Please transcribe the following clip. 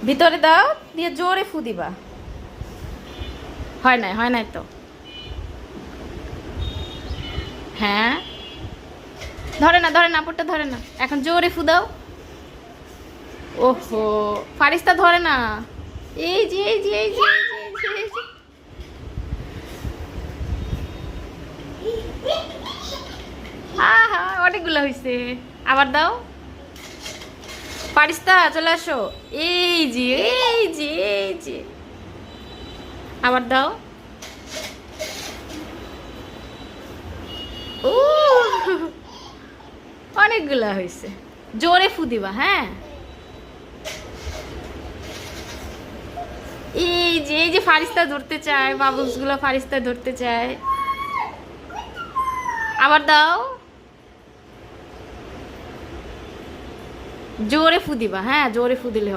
ভিতরে দাও, দিয়ে জোরে ফু দিবা। হয় নাই তো। হ্যাঁ, ধরে না আপুরটা ধরে না, এখন জোরে ফু দাও। ওহো, ফারিস্তা ধরে না। এই যে এই যে এই যে এই যে এই যে। আহা, অনেকগুলো হয়েছে। আবার দাও। ফারিস্তা চলে আসো। এই যে এই যে এই যে। আবার দাও। ও, অনেকগুলা হয়েছে। জোরে ফু দিবা, হ্যাঁ। এই যে ফারিস্তা ধরতে চায়, বাবুলস গুলো ফারিস্তা ধরতে চায়। আবার দাও। জোরে ফু দিবা, হ্যাঁ, জোরে ফু দিলে হবে।